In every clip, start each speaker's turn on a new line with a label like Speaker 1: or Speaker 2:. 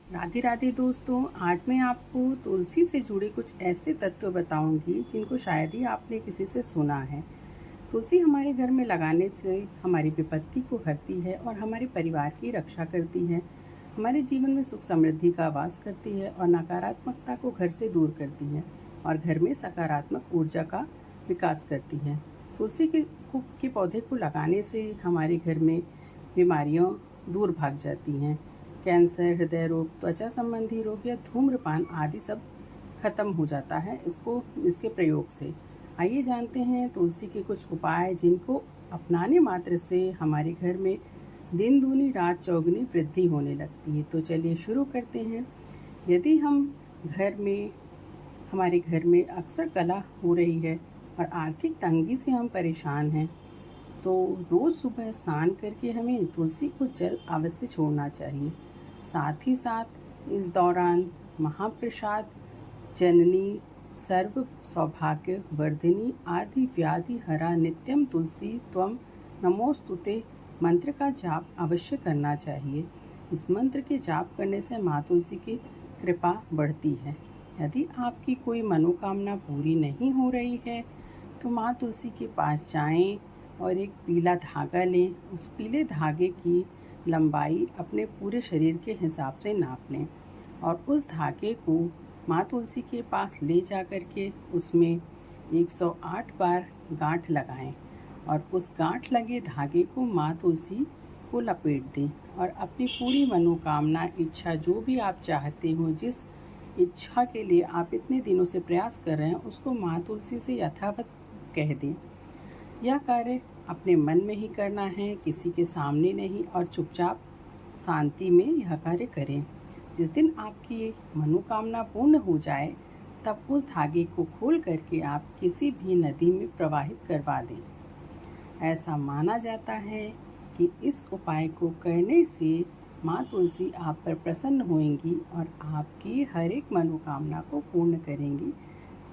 Speaker 1: राधे राधे दोस्तों। आज मैं आपको तुलसी से जुड़े कुछ ऐसे तत्व बताऊंगी जिनको शायद ही आपने किसी से सुना है। तुलसी हमारे घर में लगाने से हमारी विपत्ति को हरती है और हमारे परिवार की रक्षा करती है। हमारे जीवन में सुख समृद्धि का वास करती है और नकारात्मकता को घर से दूर करती है और घर में सकारात्मक ऊर्जा का विकास करती है। तुलसी के पौधे को लगाने से हमारे घर में बीमारियां दूर भाग जाती हैं। कैंसर, हृदय रोग, त्वचा संबंधी रोग या धूम्रपान आदि सब खत्म हो जाता है इसके प्रयोग से। आइए जानते हैं तुलसी के कुछ उपाय जिनको अपनाने मात्र से हमारे घर में दिन दूनी रात चौगुनी वृद्धि होने लगती है। तो चलिए शुरू करते हैं। यदि हमारे घर में अक्सर कलह हो रही है और आर्थिक तंगी से हम परेशान हैं, तो रोज़ सुबह स्नान करके हमें तुलसी को जल अवश्य छोड़ना चाहिए। साथ ही साथ इस दौरान महाप्रसाद, जननी, सर्व सौभाग्य वर्धिनी, आदि व्याधि हरा नित्यम तुलसी त्वम नमोस्तुते मंत्र का जाप अवश्य करना चाहिए। इस मंत्र के जाप करने से माँ तुलसी की कृपा बढ़ती है। यदि आपकी कोई मनोकामना पूरी नहीं हो रही है तो माँ तुलसी के पास जाएं और एक पीला धागा लें। उस पीले धागे की लंबाई अपने पूरे शरीर के हिसाब से नाप लें और उस धागे को माँ तुलसी के पास ले जा कर के उसमें 108 बार गांठ लगाएं और उस गांठ लगे धागे को माँ तुलसी को लपेट दें और अपनी पूरी मनोकामना, इच्छा, जो भी आप चाहते हो, जिस इच्छा के लिए आप इतने दिनों से प्रयास कर रहे हैं, उसको माँ तुलसी से यथावत कह दें। यह कार्य अपने मन में ही करना है, किसी के सामने नहीं, और चुपचाप शांति में यह कार्य करें। जिस दिन आपकी मनोकामना पूर्ण हो जाए तब उस धागे को खोल करके आप किसी भी नदी में प्रवाहित करवा दें। ऐसा माना जाता है कि इस उपाय को करने से माँ तुलसी आप पर प्रसन्न होंगी और आपकी हर एक मनोकामना को पूर्ण करेंगी,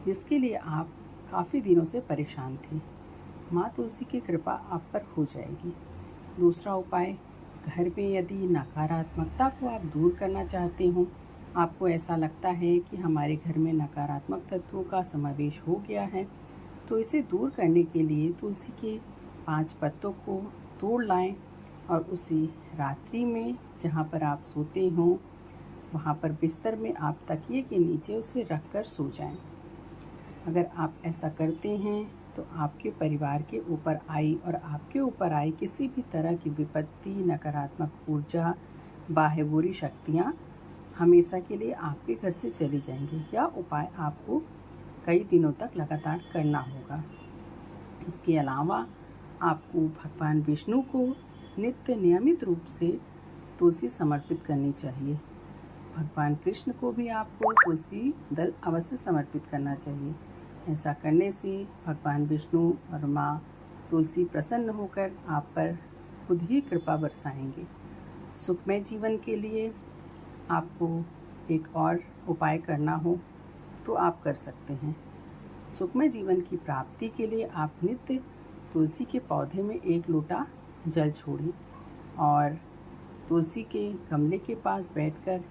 Speaker 1: जिसके लिए आप काफ़ी दिनों से परेशान थे। माँ तुलसी की कृपा आप पर हो जाएगी। दूसरा उपाय, घर में यदि नकारात्मकता को आप दूर करना चाहते हो, आपको ऐसा लगता है कि हमारे घर में नकारात्मक तत्वों का समावेश हो गया है, तो इसे दूर करने के लिए तुलसी के 5 पत्तों को तोड़ लाएं और उसी रात्रि में जहाँ पर आप सोते हो वहाँ पर बिस्तर में आप तकिए के नीचे उसे रख कर सो जाएं। अगर आप ऐसा करते हैं तो आपके परिवार के ऊपर आई और आपके ऊपर आई किसी भी तरह की विपत्ति, नकारात्मक ऊर्जा, बाह्य बुरी शक्तियाँ हमेशा के लिए आपके घर से चली जाएंगी। यह उपाय आपको कई दिनों तक लगातार करना होगा। इसके अलावा आपको भगवान विष्णु को नित्य नियमित रूप से तुलसी समर्पित करनी चाहिए। भगवान कृष्ण को भी आपको तुलसी दल अवश्य समर्पित करना चाहिए। ऐसा करने से भगवान विष्णु और माँ तुलसी प्रसन्न होकर आप पर खुद ही कृपा बरसाएंगे। सुखमय जीवन के लिए आपको एक और उपाय करना हो तो आप कर सकते हैं। सुखमय जीवन की प्राप्ति के लिए आप नित्य तुलसी के पौधे में 1 लोटा जल छोड़ें और तुलसी के गमले के पास बैठकर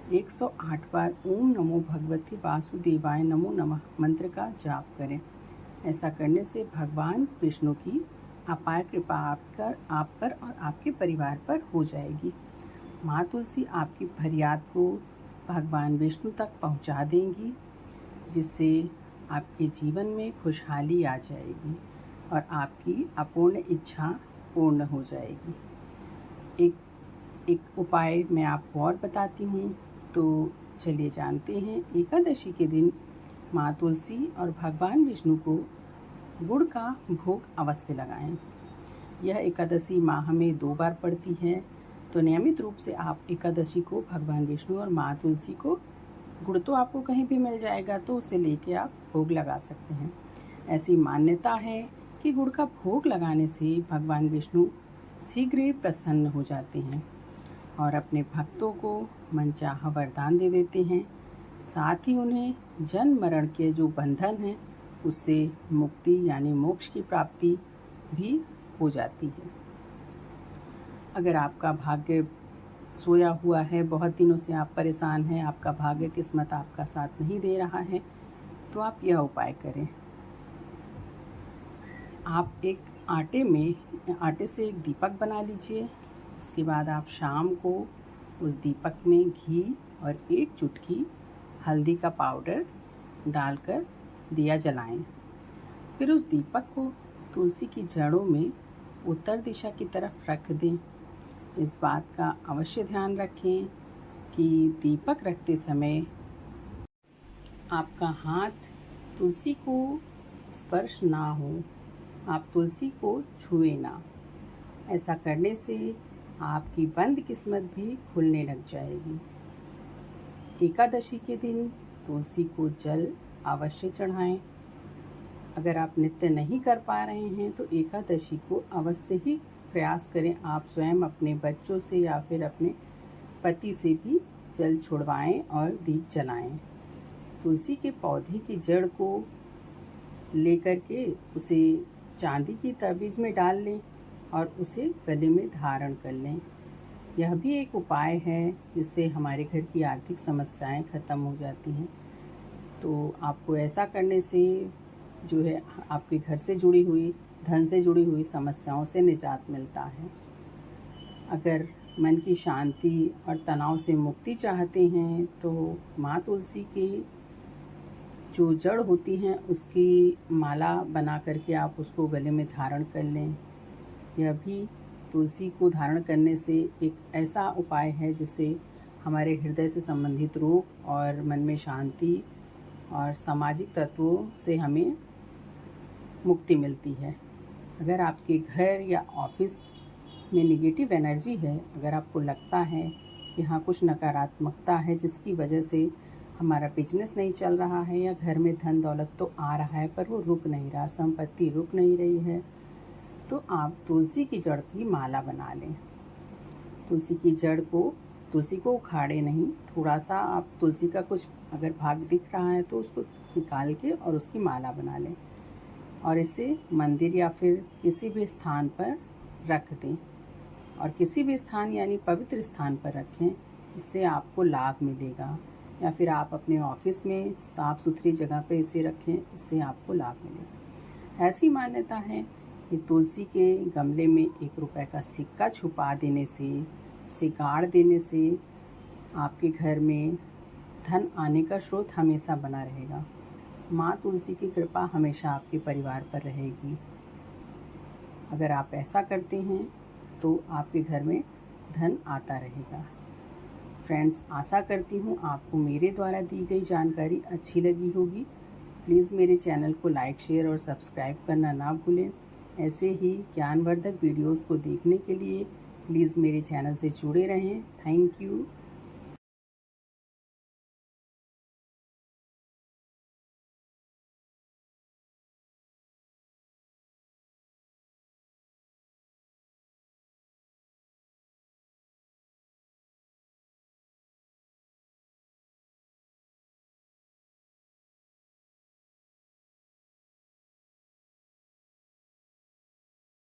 Speaker 1: 108 बार ओम नमो भगवते वासुदेवाय नमो नमः मंत्र का जाप करें। ऐसा करने से भगवान विष्णु की अपार कृपा आप पर और आपके परिवार पर हो जाएगी। माँ तुलसी आपकी फरियाद को भगवान विष्णु तक पहुँचा देंगी, जिससे आपके जीवन में खुशहाली आ जाएगी और आपकी अपूर्ण इच्छा पूर्ण हो जाएगी। एक उपाय मैं आपको और बताती हूँ, तो चलिए जानते हैं। एकादशी के दिन माँ तुलसी और भगवान विष्णु को गुड़ का भोग अवश्य लगाएं। यह एकादशी माह में 2 बार पड़ती है, तो नियमित रूप से आप एकादशी को भगवान विष्णु और माँ तुलसी को, गुड़ तो आपको कहीं भी मिल जाएगा, तो उसे लेके आप भोग लगा सकते हैं। ऐसी मान्यता है कि गुड़ का भोग लगाने से भगवान विष्णु शीघ्र ही प्रसन्न हो जाते हैं और अपने भक्तों को मनचाहा वरदान दे देते हैं। साथ ही उन्हें जन्म मरण के जो बंधन हैं उससे मुक्ति यानी मोक्ष की प्राप्ति भी हो जाती है। अगर आपका भाग्य सोया हुआ है, बहुत दिनों से आप परेशान हैं, आपका भाग्य किस्मत आपका साथ नहीं दे रहा है, तो आप यह उपाय करें। आप एक आटे से एक दीपक बना लीजिए। इसके बाद आप शाम को उस दीपक में घी और एक चुटकी हल्दी का पाउडर डालकर दिया जलाएं। फिर उस दीपक को तुलसी की जड़ों में उत्तर दिशा की तरफ रख दें। इस बात का अवश्य ध्यान रखें कि दीपक रखते समय आपका हाथ तुलसी को स्पर्श ना हो, आप तुलसी को छुए ना। ऐसा करने से आपकी बंद किस्मत भी खुलने लग जाएगी। एकादशी के दिन तुलसी को जल अवश्य चढ़ाएं। अगर आप नित्य नहीं कर पा रहे हैं तो एकादशी को अवश्य ही प्रयास करें। आप स्वयं अपने बच्चों से या फिर अपने पति से भी जल छुड़वाएं और दीप जलाएं। तुलसी के पौधे की जड़ को लेकर के उसे चांदी की तवीज़ में डाल लें और उसे गले में धारण कर लें। यह भी एक उपाय है जिससे हमारे घर की आर्थिक समस्याएं ख़त्म हो जाती हैं। तो आपको ऐसा करने से जो है आपके घर से जुड़ी हुई, धन से जुड़ी हुई समस्याओं से निजात मिलता है। अगर मन की शांति और तनाव से मुक्ति चाहते हैं तो माँ तुलसी के जो जड़ होती हैं उसकी माला बना करके आप उसको गले में धारण कर लें। यह भी तुलसी को धारण करने से एक ऐसा उपाय है जिससे हमारे हृदय से संबंधित रोग और मन में शांति और सामाजिक तत्वों से हमें मुक्ति मिलती है। अगर आपके घर या ऑफिस में नेगेटिव एनर्जी है, अगर आपको लगता है कि यहाँ कुछ नकारात्मकता है जिसकी वजह से हमारा बिजनेस नहीं चल रहा है या घर में धन दौलत तो आ रहा है पर वो रुक नहीं रहा, संपत्ति रुक नहीं रही है, तो आप तुलसी की जड़ की माला बना लें। तुलसी को उखाड़े नहीं, थोड़ा सा आप तुलसी का कुछ अगर भाग दिख रहा है तो उसको निकाल के और उसकी माला बना लें और इसे मंदिर या फिर किसी भी स्थान पर रख दें। और किसी भी स्थान यानी पवित्र स्थान पर रखें, इससे आपको लाभ मिलेगा। या फिर आप अपने ऑफिस में साफ़ सुथरी जगह पे इसे रखें, इससे आपको लाभ मिलेगा। ऐसी मान्यता है कि तुलसी के गमले में 1 रुपए का सिक्का छुपा देने से, उसे गाड़ देने से आपके घर में धन आने का स्रोत हमेशा बना रहेगा। माँ तुलसी की कृपा हमेशा आपके परिवार पर रहेगी। अगर आप ऐसा करते हैं तो आपके घर में धन आता रहेगा। फ्रेंड्स, आशा करती हूँ आपको मेरे द्वारा दी गई जानकारी अच्छी लगी होगी। प्लीज़ मेरे चैनल को लाइक, शेयर और सब्सक्राइब करना ना भूलें। ऐसे ही ज्ञानवर्धक वीडियोस को देखने के लिए प्लीज़ मेरे चैनल से जुड़े रहें। Thank you.